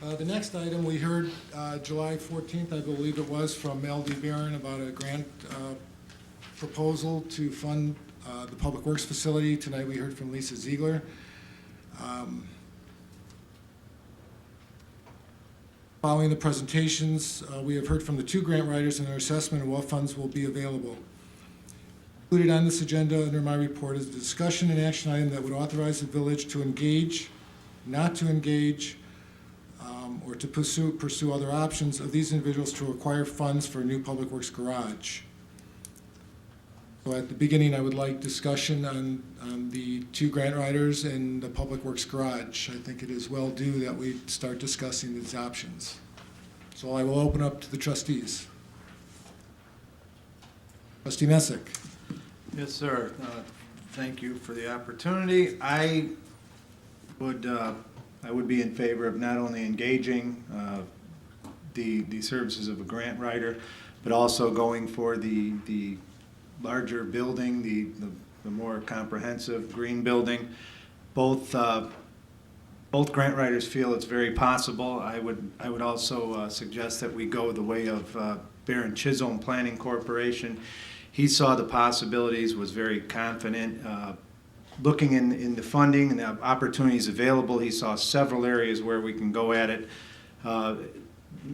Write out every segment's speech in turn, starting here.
The next item, we heard July 14th, I believe it was, from LD Barron about a grant proposal to fund the Public Works facility. Tonight we heard from Lisa Ziegler. Following the presentations, we have heard from the two grant writers and their assessment of what funds will be available. Included on this agenda under my report is a discussion and action item that would authorize the village to engage, not to engage, or to pursue other options of these individuals to acquire funds for a new Public Works garage. So at the beginning, I would like discussion on the two grant writers and the Public Works garage. I think it is well due that we start discussing these options. So I will open up to the trustees. Trustee Mesick. Yes, sir. Thank you for the opportunity. I would be in favor of not only engaging the services of a grant writer, but also going for the larger building, the more comprehensive green building. Both grant writers feel it's very possible. I would also suggest that we go the way of Barron Chisholm Planning Corporation. He saw the possibilities, was very confident. Looking in the funding and the opportunities available, he saw several areas where we can go at it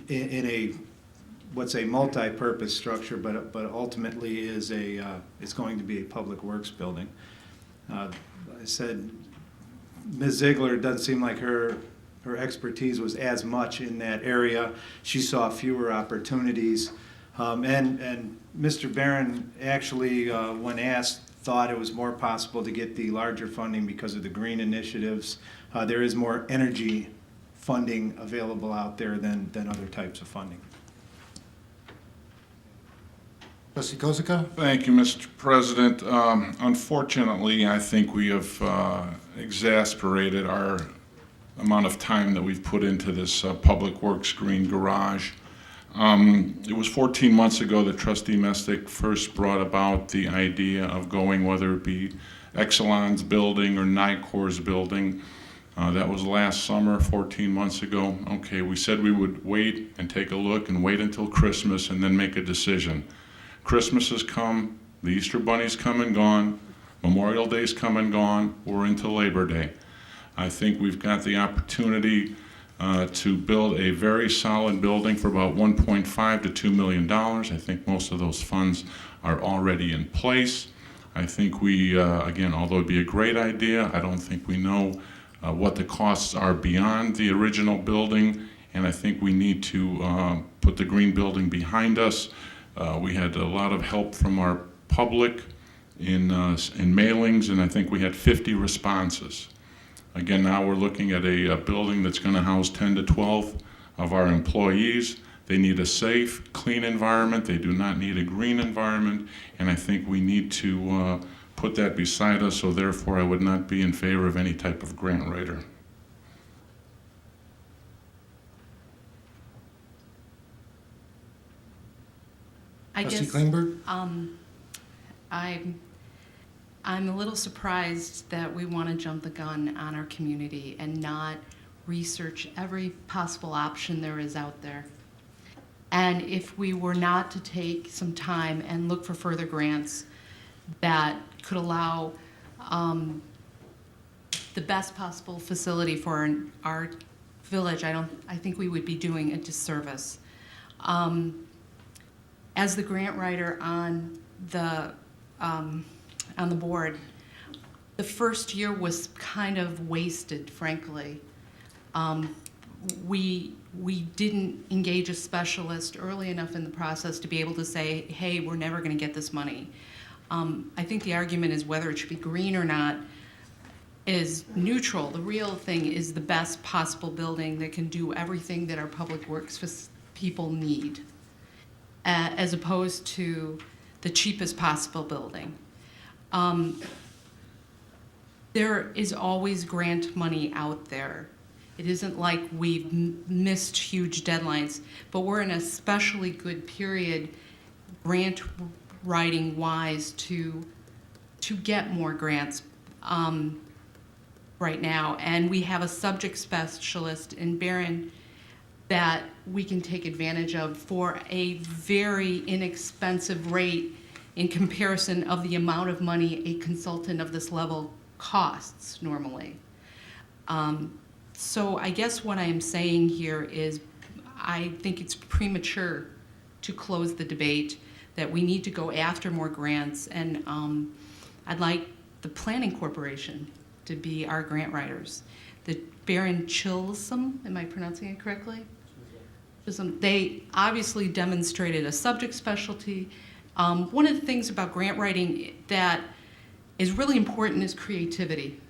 in a what's a multi-purpose structure, but ultimately is it's going to be a public works building. I said Ms. Ziegler doesn't seem like her expertise was as much in that area. She saw fewer opportunities, and Mr. Barron actually, when asked, thought it was more possible to get the larger funding because of the green initiatives. There is more energy funding available out there than other types of funding. Trustee Kozika. Thank you, Mr. President. Unfortunately, I think we have exasperated our amount of time that we've put into this Public Works green garage. It was 14 months ago that Trustee Mesick first brought about the idea of going, whether it be Exelon's building or Nicor's building. That was last summer, 14 months ago. Okay, we said we would wait and take a look and wait until Christmas and then make a decision. Christmas has come, the Easter Bunny's come and gone, Memorial Day's come and gone, we're into Labor Day. I think we've got the opportunity to build a very solid building for about $1.5 to $2 million. I think most of those funds are already in place. I think we, again, although it'd be a great idea, I don't think we know what the costs are beyond the original building, and I think we need to put the green building behind us. We had a lot of help from our public in mailings, and I think we had 50 responses. Again, now we're looking at a building that's going to house 10 to 12 of our employees. They need a safe, clean environment. They do not need a green environment, and I think we need to put that beside us, so therefore I would not be in favor of any type of grant writer. I Trustee guess Klingberg. I'm a little surprised that we want to jump the gun on our community and not research every possible option there is out there. And if we were not to take some time and look for further grants that could allow the best possible facility for our village, I think we would be doing a disservice. As the grant writer on the board, the first year was kind of wasted, frankly. We didn't engage a specialist early enough in the process to be able to say, hey, we're never going to get this money. I think the argument is whether it should be green or not is neutral. The real thing is the best possible building that can do everything that our public works people need, as opposed to the cheapest possible building. There is always grant money out there. It isn't like we've missed huge deadlines, but we're in a especially good period grant writing wise to get more grants right now. And we have a subject specialist in Barron that we can take advantage of for a very inexpensive rate in comparison of the amount of money a consultant of this level costs normally. So I guess what I am saying here is I think it's premature to close the debate, that we need to go after more grants, and I'd like the Planning Corporation to be our grant writers. The Baron Chisholm, am I pronouncing it correctly? Chisholm, they obviously demonstrated a subject specialty. One of the things about grant writing that is really important is creativity.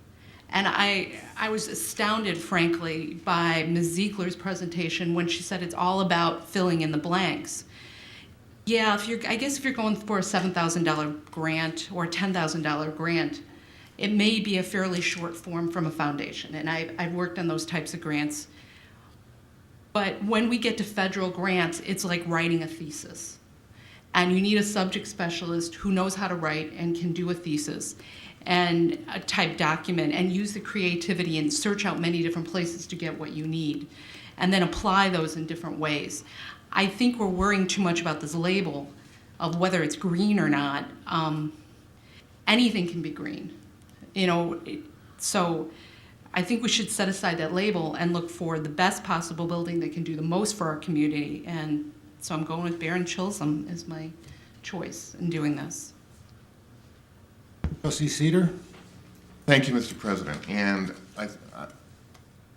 And I was astounded, frankly, by Ms. Ziegler's presentation when she said it's all about filling in the blanks. Yeah, I guess if you're going for a $7,000 grant or a $10,000 grant, it may be a fairly short form from a foundation, and I've worked on those types of grants. But when we get to federal grants, it's like writing a thesis. And you need a subject specialist who knows how to write and can do a thesis and a type document and use the creativity and search out many different places to get what you need and then apply those in different ways. I think we're worrying too much about this label of whether it's green or not. Anything can be green, so I think we should set aside that label and look for the best possible building that can do the most for our community. And so I'm going with Baron Chisholm as my choice in doing this. Trustee Cedar? Thank you, Mr. President. And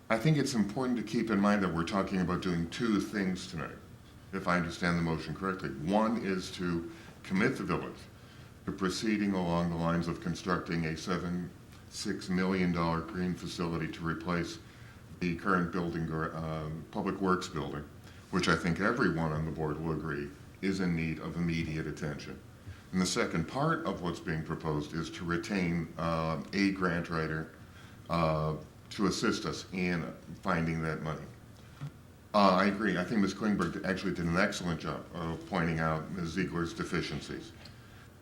I think it's important to keep in mind that we're talking about doing two things tonight, if I understand the motion correctly. One is to commit the village to proceeding along the lines of constructing a $6 million green facility to replace the current building, Public Works building, which I think everyone on the board will agree is in need of immediate attention. And the second part of what's being proposed is to retain a grant writer to assist us in finding that money. I agree. I think Ms. Klingberg actually did an excellent job of pointing out Ms. Ziegler's deficiencies.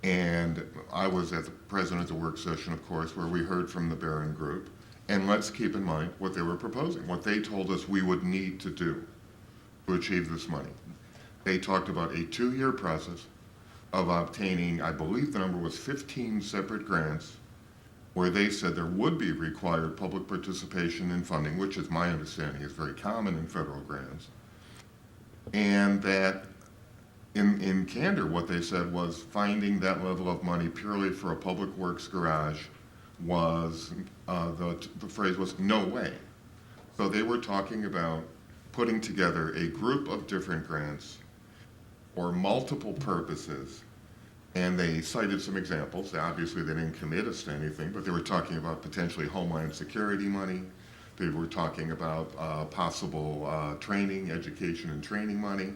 And I was at the president of the work session, of course, where we heard from the Barron Group. And let's keep in mind what they were proposing, what they told us we would need to do to achieve this money. They talked about a 2-year process of obtaining, I believe the number was 15 separate grants, where they said there would be required public participation in funding, which is my understanding is very common in federal grants. And that in candor, what they said was finding that level of money purely for a public works garage was, the phrase was no way. So they were talking about putting together a group of different grants for multiple purposes. And they cited some examples. Obviously, they didn't commit us to anything, but they were talking about potentially Homeland Security money. They were talking about possible training, education and training money.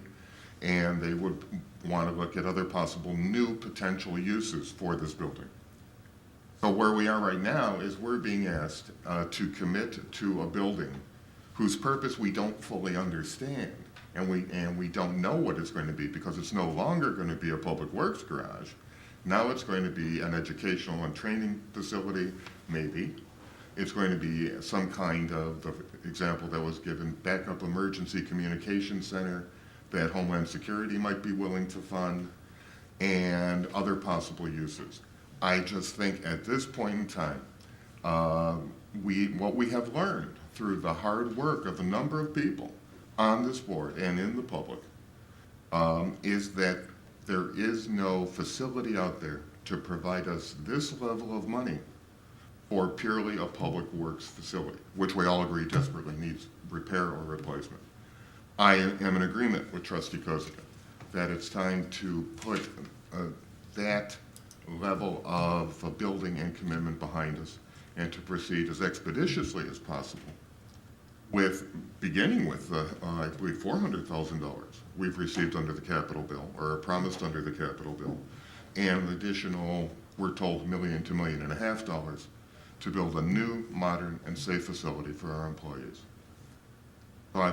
And they would want to look at other possible new potential uses for this building. So where we are right now is we're being asked to commit to a building whose purpose we don't fully understand. And we don't know what it's going to be because it's no longer going to be a public works garage. Now it's going to be an educational and training facility, maybe. It's going to be some kind of, the example that was given, backup emergency communication center that Homeland Security might be willing to fund, and other possible uses. I just think at this point in time, what we have learned through the hard work of a number of people on this board and in the public is that there is no facility out there to provide us this level of money for purely a public works facility, which we all agree desperately needs repair or replacement. I am in agreement with Trustee Kozak that it's time to put that level of building and commitment behind us and to proceed as expeditiously as possible beginning with, I believe, $400,000 we've received under the capital bill, or promised under the capital bill, and an additional, we're told, $1 million to $1.5 million to build a new, modern, and safe facility for our employees. So I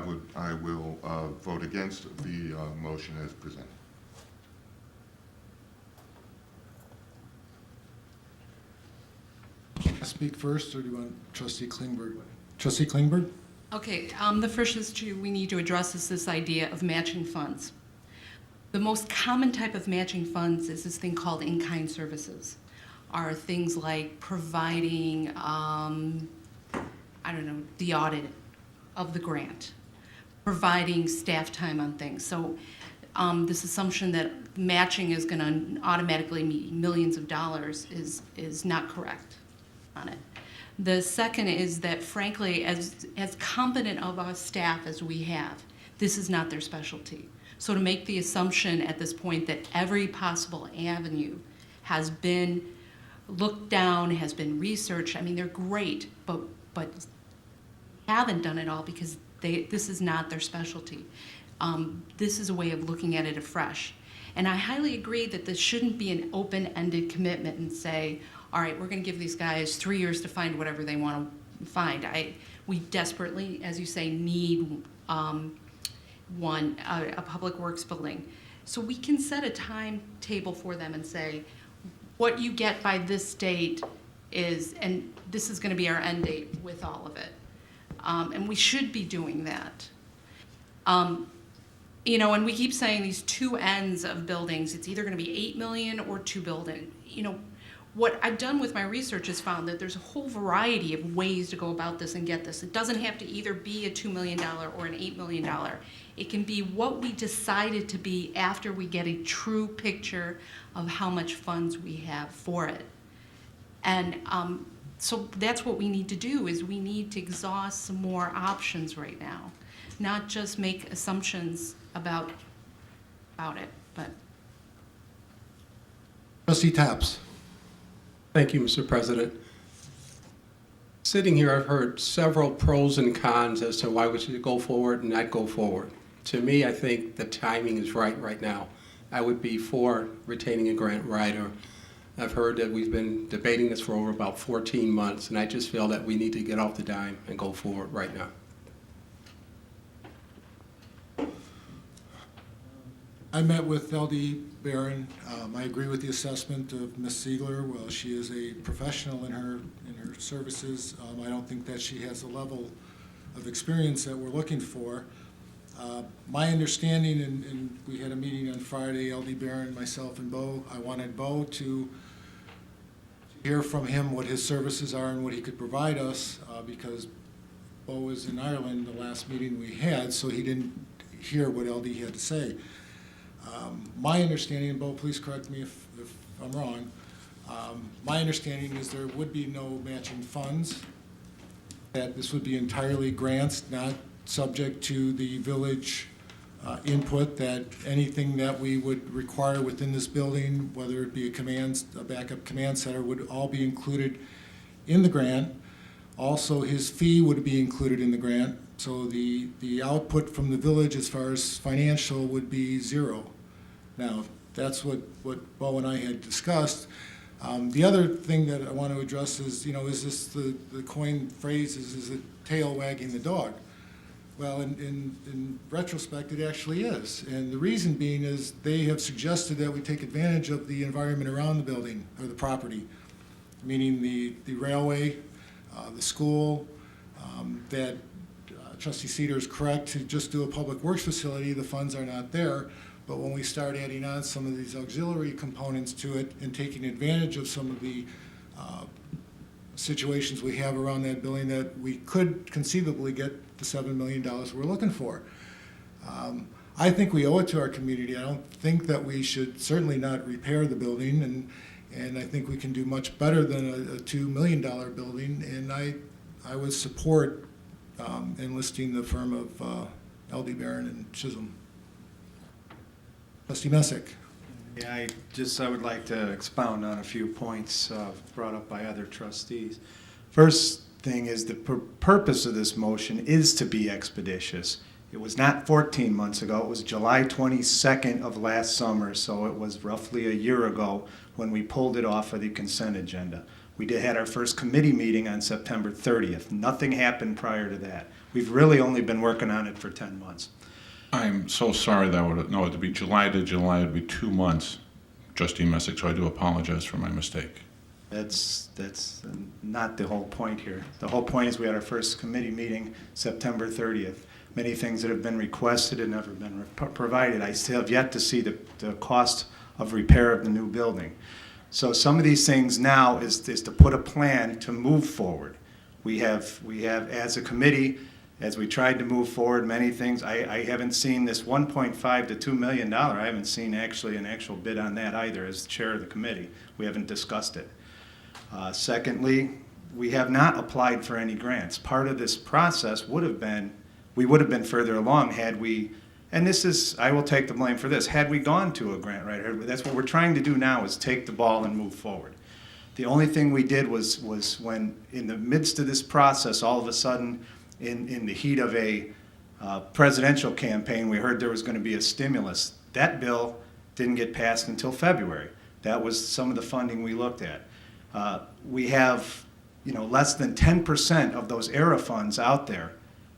will vote against the motion as presented. Speak first, or do you want Trustee Klingberg? Trustee Klingberg? Okay, the first issue we need to address is this idea of matching funds. The most common type of matching funds is this thing called in-kind services. Are things like providing, the audit of the grant, providing staff time on things. So this assumption that matching is going to automatically mean millions of dollars is not correct on it. The second is that, frankly, as competent of a staff as we have, this is not their specialty. So to make the assumption at this point that every possible avenue has been looked down, has been researched, I mean, they're great, but haven't done it all because this is not their specialty. This is a way of looking at it afresh. And I highly agree that this shouldn't be an open-ended commitment and say, all right, we're going to give these guys 3 years to find whatever they want to find. We desperately, as you say, need a public works building. So we can set a timetable for them and say, what you get by this date is, and this is going to be our end date with all of it. And we should be doing that. And we keep saying these two ends of buildings, it's either going to be 8 million or 2 buildings. What I've done with my research is found that there's a whole variety of ways to go about this and get this. It doesn't have to either be a $2 million or an $8 million. It can be what we decided to be after we get a true picture of how much funds we have for it. And so that's what we need to do, is we need to exhaust some more options right now, not just make assumptions about it, but. Trustee Tops. Thank you, Mr. President. Sitting here, I've heard several pros and cons as to why we should go forward and not go forward. To me, I think the timing is right now. I would be for retaining a grant writer. I've heard that we've been debating this for over about 14 months, and I just feel that we need to get off the dime and go forward right now. I met with LD Barron. I agree with the assessment of Ms. Ziegler. Well, she is a professional in her services. I don't think that she has the level of experience that we're looking for. My understanding, and we had a meeting on Friday, LD Barron, myself, and Bo. I wanted Bo to hear from him what his services are and what he could provide us, because Bo was in Ireland the last meeting we had, so he didn't hear what LD had to say. My understanding, and Bo, please correct me if I'm wrong, my understanding is there would be no matching funds, that this would be entirely grants, not subject to the village input, that anything that we would require within this building, whether it be a backup command center, would all be included in the grant. Also, his fee would be included in the grant, so the output from the village as far as financial would be zero. Now, that's what Bo and I had discussed. The other thing that I want to address is, is this the coined phrase is the tail wagging the dog? Well, in retrospect, it actually is. And the reason being is they have suggested that we take advantage of the environment around the building or the property, meaning the railway, the school, that Trustee Cedar is correct to just do a public works facility. The funds are not there. But when we start adding on some of these auxiliary components to it and taking advantage of some of the situations we have around that building, that we could conceivably get the $7 million we're looking for. I think we owe it to our community. I don't think that we should certainly not repair the building, and I think we can do much better than a $2 million building, and I would support enlisting the firm of LD Barron and Chisholm. Trustee Mesick. Yeah, I would like to expound on a few points brought up by other trustees. First thing is the purpose of this motion is to be expeditious. It was not 14 months ago, it was July 22nd of last summer, so it was roughly a year ago when we pulled it off of the consent agenda. We had our first committee meeting on September 30th. Nothing happened prior to that. We've really only been working on it for 10 months. I'm so sorry that it'd be July to July, it'd be 2 months, Trustee Mesick, so I do apologize for my mistake. That's not the whole point here. The whole point is we had our first committee meeting September 30th. Many things that have been requested and never been provided. I still have yet to see the cost of repair of the new building. So some of these things now is to put a plan to move forward. We have as a committee, as we tried to move forward, many things. I haven't seen this $1.5 to $2 million. I haven't seen actually an actual bid on that either as the chair of the committee. We haven't discussed it. Secondly, we have not applied for any grants. Part of this process would have been, we would have been further along had we, and this is, I will take the blame for this, had we gone to a grant writer. That's what we're trying to do now, is take the ball and move forward. The only thing we did was when, in the midst of this process, all of a sudden, in the heat of a presidential campaign, we heard there was going to be a stimulus. That bill didn't get passed until February. That was some of the funding we looked at. We have, less than 10% of those ERA funds out there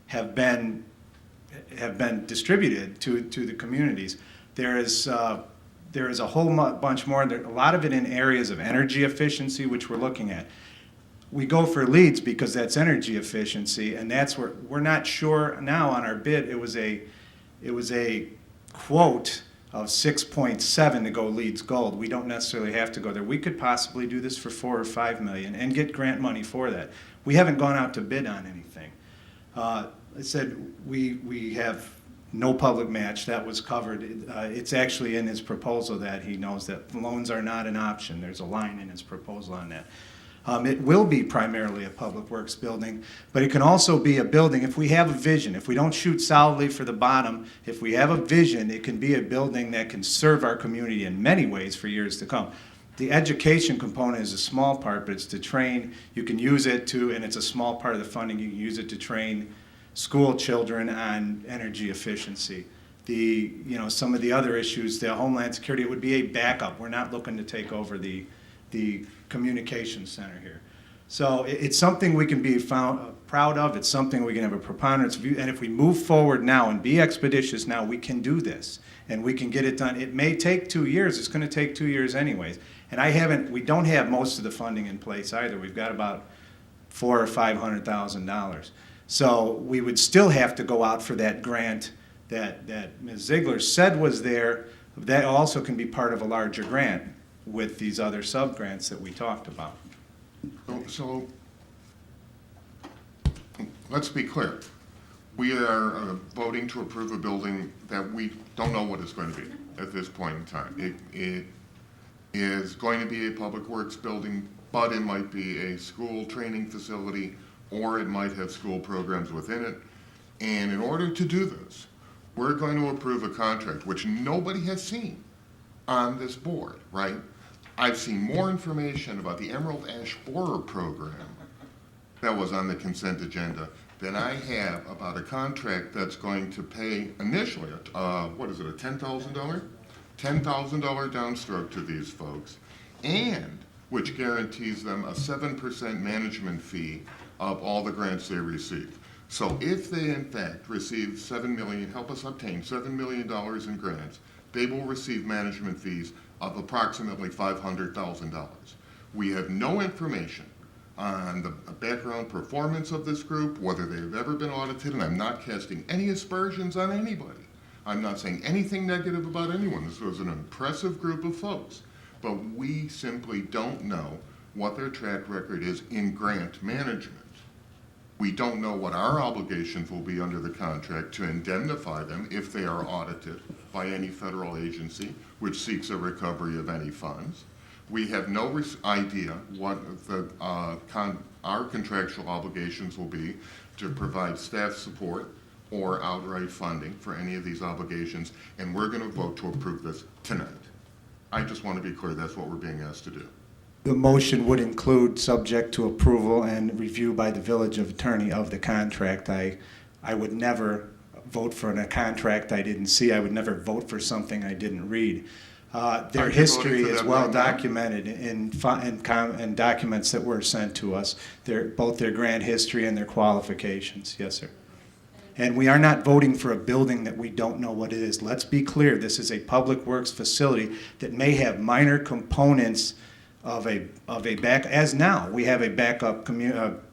have been distributed to the communities. There is a whole bunch more. A lot of it in areas of energy efficiency, which we're looking at. We go for leads because that's energy efficiency, and that's where we're not sure now on our bid. It was a quote of 6.7 to go leads gold. We don't necessarily have to go there. We could possibly do this for $4 or $5 million and get grant money for that. We haven't gone out to bid on anything. I said we have no public match. That was covered. It's actually in his proposal that he knows that loans are not an option. There's a line in his proposal on that. It will be primarily a public works building, but it can also be a building if we have a vision. If we don't shoot solidly for the bottom, if we have a vision, it can be a building that can serve our community in many ways for years to come. The education component is a small part, but it's to train. You can use it to, and it's a small part of the funding, you can use it to train school children on energy efficiency. Some of the other issues, the Homeland Security, it would be a backup. We're not looking to take over the communications center here. So it's something we can be proud of. It's something we can have a preponderance view. And if we move forward now and be expeditious now, we can do this and we can get it done. It may take 2 years. It's going to take 2 years anyways. And we don't have most of the funding in place either. We've got about $400,000 or $500,000. So we would still have to go out for that grant that Ms. Ziegler said was there. That also can be part of a larger grant with these other sub-grants that we talked about. So let's be clear. We are voting to approve a building that we don't know what it's going to be at this point in time. It is going to be a public works building, but it might be a school training facility, or it might have school programs within it. And in order to do this, we're going to approve a contract, which nobody has seen on this board, right? I've seen more information about the Emerald Ash Borer program that was on the consent agenda than I have about a contract that's going to pay initially, a $10,000? $10,000 downstroke to these folks, and which guarantees them a 7% management fee of all the grants they receive. So if they in fact receive help us obtain $7 million in grants, they will receive management fees of approximately $500,000. We have no information on the background performance of this group, whether they've ever been audited, and I'm not casting any aspersions on anybody. I'm not saying anything negative about anyone. This was an impressive group of folks, but we simply don't know what their track record is in grant management. We don't know what our obligations will be under the contract to indemnify them if they are audited by any federal agency which seeks a recovery of any funds. We have no idea what our contractual obligations will be to provide staff support or outright funding for any of these obligations, and we're going to vote to approve this tonight. I just want to be clear, that's what we're being asked to do. The motion would include subject to approval and review by the village attorney of the contract. I would never vote for a contract I didn't see. I would never vote for something I didn't read. Their history is well documented in documents that were sent to us, both their grant history and their qualifications. Yes, sir. And we are not voting for a building that we don't know what it is. Let's be clear, this is a public works facility that may have minor components of a back, as now, we have a backup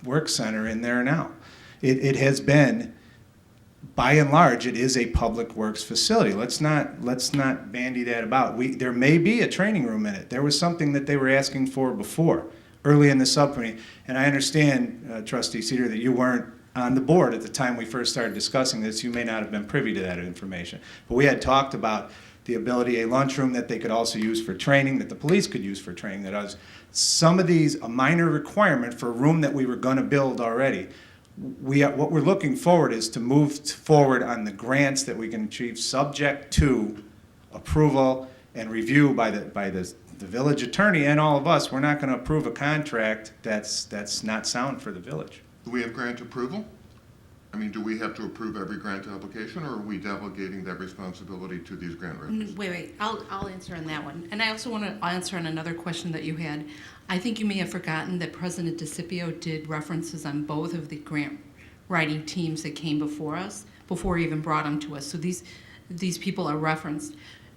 work center in there now. It has been, by and large, it is a public works facility. Let's not bandy that about. There may be a training room in it. There was something that they were asking for before, early in the subcommittee. And I understand, Trustee Cedar, that you weren't on the board at the time we first started discussing this. You may not have been privy to that information. But we had talked about the ability, a lunchroom that they could also use for training, that the police could use for training, that was some of these, a minor requirement for a room that we were going to build already. What we're looking forward is to move forward on the grants that we can achieve subject to approval and review by the village attorney and all of us. We're not going to approve a contract that's not sound for the village. Do we have grant approval? I mean, do we have to approve every grant application, or are we delegating that responsibility to these grant writers? Wait, I'll answer on that one. And I also want to answer on another question that you had. I think you may have forgotten that President DeCipio did references on both of the grant writing teams that came before us, before he even brought them to us. So these people are referenced.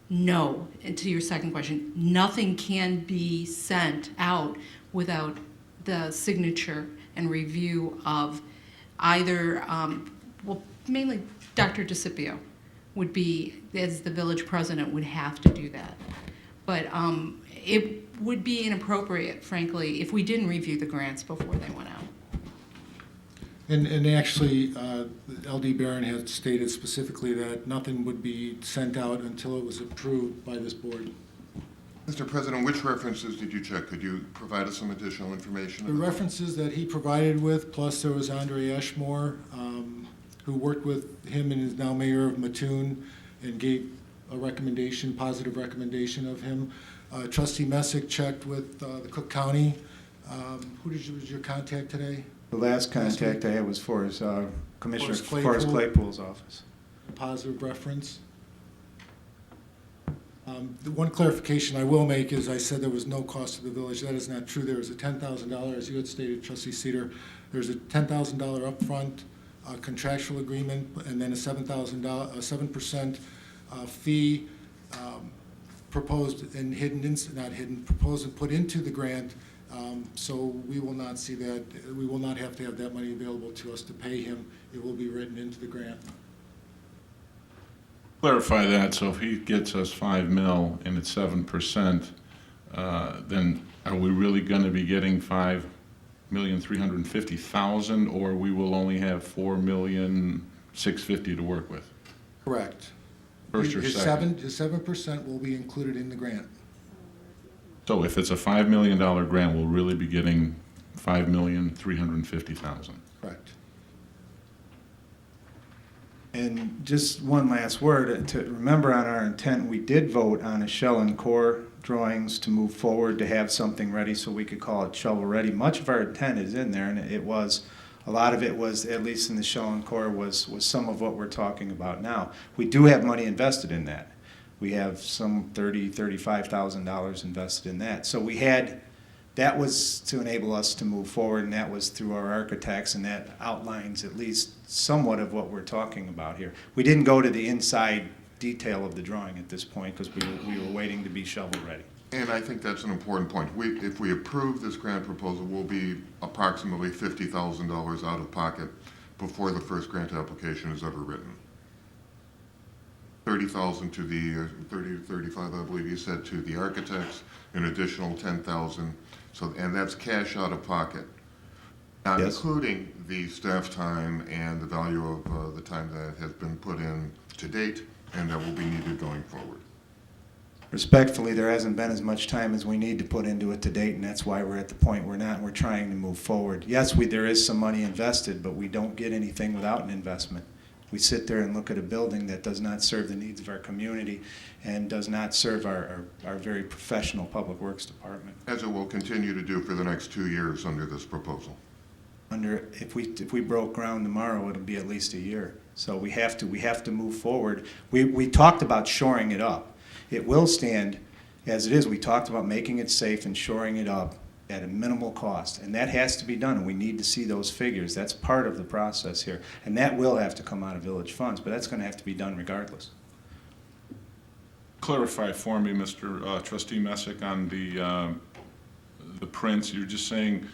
No, and to your second question, nothing can be sent out without the signature and review of either, well, mainly Dr. DeCipio would be, as the village president, would have to do that. But it would be inappropriate, frankly, if we didn't review the grants before they went out. And actually, LD Barron had stated specifically that nothing would be sent out until it was approved by this board. Mr. President, which references did you check? Could you provide us some additional information? The references that he provided with, plus there was Andre Ashmore, who worked with him and is now mayor of Mattoon, and gave a recommendation, positive recommendation of him. Trustee Mesick checked with the Cook County. Who was your contact today? The last contact I had was for his Commissioner Forrest Forrest Claypool's office. A positive reference. The one clarification I will make is I said there was no cost to the village. That is not true. There was a $10,000, as you had stated, Trustee Cedar. There's a $10,000 upfront contractual agreement, and then a $7% fee proposed and proposed and put into the grant. So we will not see that. We will not have to have that money available to us to pay him. It will be written into the grant. Clarify that, so if he gets us 5 mil and it's 7%, then are we really going to be getting 5,350,000, or we will only have 4,650,000 to work with? Correct. First or second? His 7% will be included in the grant. So if it's a $5 million grant, we'll really be getting 5,350,000. Correct. And just one last word, to remember on our intent, we did vote on a shell and core drawings to move forward, to have something ready so we could call it shovel ready. Much of our intent is in there, and a lot of it was, at least in the shell and core, was some of what we're talking about now. We do have money invested in that. We have some $35,000 invested in that. So that was to enable us to move forward, and that was through our architects, and that outlines at least somewhat of what we're talking about here. We didn't go to the inside detail of the drawing at this point because we were waiting to be shovel ready. And I think that's an important point. If we approve this grant proposal, we'll be approximately $50,000 out of pocket before the first grant application is ever written. 30,000 to the 35, I believe you said, to the architects, an additional 10,000. So, and that's cash out of pocket, not Yes. including the staff time and the value of the time that has been put in to date and that will be needed going forward. Respectfully, there hasn't been as much time as we need to put into it to date, and that's why we're at the point we're not, and we're trying to move forward. Yes, there is some money invested, but we don't get anything without an investment. We sit there and look at a building that does not serve the needs of our community and does not serve our very professional public works department. As it will continue to do for the next 2 years under this proposal. If we broke ground tomorrow, it'll be at least a year. So we have to move forward. We talked about shoring it up. It will stand as it is. We talked about making it safe and shoring it up at a minimal cost, and that has to be done, and we need to see those figures. That's part of the process here, and that will have to come out of village funds, but that's going to have to be done regardless. Clarify for me, Mr. Trustee Mesick, on the the prints, you're just saying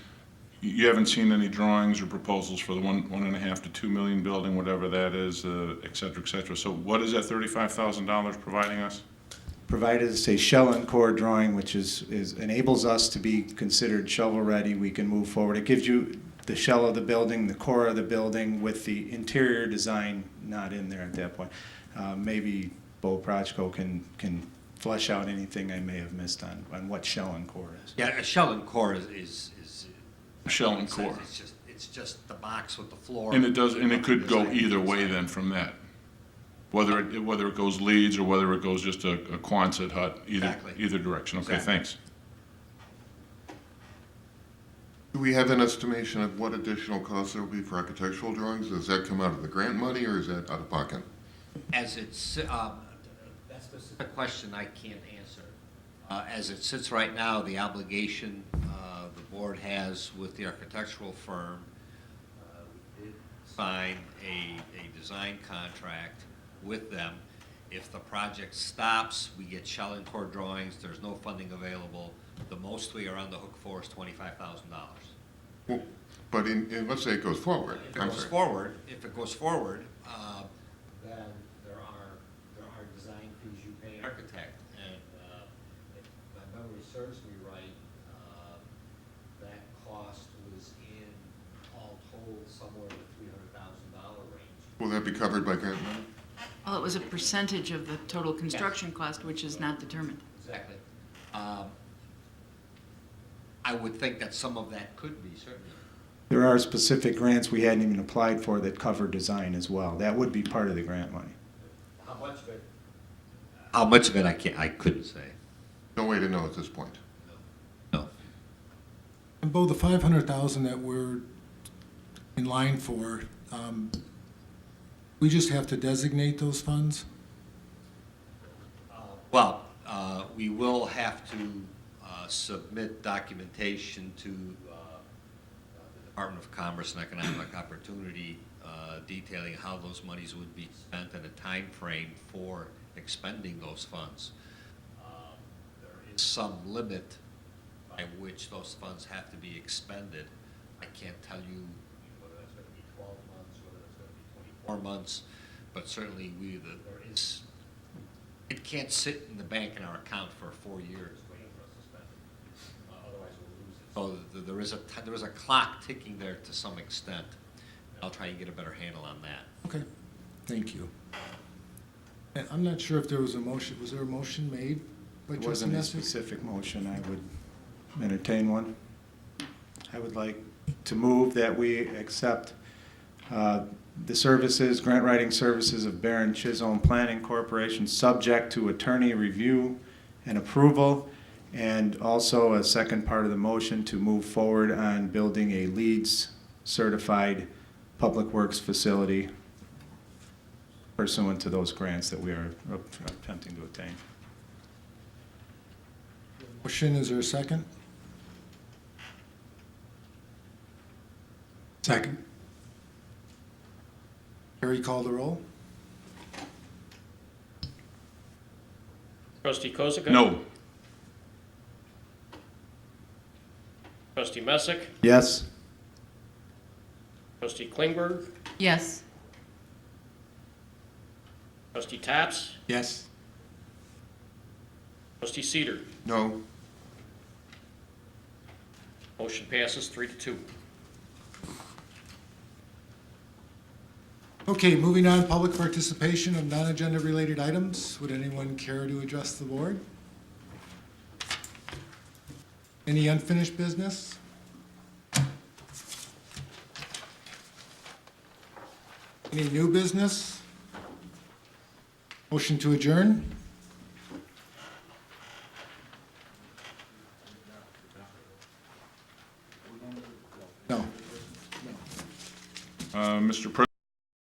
you haven't seen any drawings or proposals for the 1.5 to 2 million building, whatever that is, et cetera, et cetera. So what is that $35,000 providing us? Provided it's a shell and core drawing, which enables us to be considered shovel-ready, we can move forward. It gives you the shell of the building, the core of the building, with the interior design not in there at that point. Maybe Bo Prochko can flesh out anything I may have missed on what shell and core is. Yeah, a shell and core is Shell and core. It's just the box with the floor. And it could go either way then from that. Whether it goes leads or whether it goes just a Quonset hut, Exactly. either direction. Okay, Exactly. thanks. Do we have an estimation of what additional costs there will be for architectural drawings? Does that come out of the grant money, or is that out of pocket? As it's, that specific question I can't answer. As it sits right now, the obligation the board has with the architectural firm, we did sign a design contract with them. If the project stops, we get shell and core drawings, there's no funding available. The most we are on the hook for is $25,000. Well, but let's say it goes forward. If it I'm goes sorry. forward, then there are design fees you pay an architect. And if my memory serves me right, that cost was in, all told, somewhere in the $300,000 range. Will that be covered by grant money? Well, it was a percentage of the total construction cost, which is not determined. Exactly. I would think that some of that could be, certainly. There are specific grants we hadn't even applied for that cover design as well. That would be part of the grant money. How much of it? How much of it, I couldn't say. No way to know at this point. No. And Bo, the 500,000 that we're in line for, we just have to designate those funds? Well, we will have to submit documentation to the Department of Commerce and Economic Opportunity detailing how those monies would be spent and a time frame for expending those funds. There is some limit by which those funds have to be expended. I can't tell you whether that's going to be 12 months, whether it's going to be 24 months, but certainly there is, it can't sit in the bank in our account for 4 years waiting for us to spend it. Otherwise we'll lose it. So there is a clock ticking there to some extent. I'll try and get a better handle on that. Okay, thank you. And I'm not sure if there was a motion. Was there a motion made by It Trustee wasn't a Mesick? specific motion. I would entertain one. I would like to move that we accept the services, grant writing services of Barron Chisholm Planning Corporation, subject to attorney review and approval, and also a second part of the motion to move forward on building a LEEDS certified public works facility pursuant to those grants that we are attempting to obtain. Motion, is there a second? Second. Carrie, call the roll. Trustee Kozak? No. Trustee Mesick? Yes? Trustee Klingberg? Yes. Trustee Taps? Yes. Trustee Cedar? No. Motion passes 3-2. Okay, moving on, public participation of non-agenda related items. Would anyone care to address the board? Any unfinished business? Any new business? Motion to adjourn? No. Mr. President,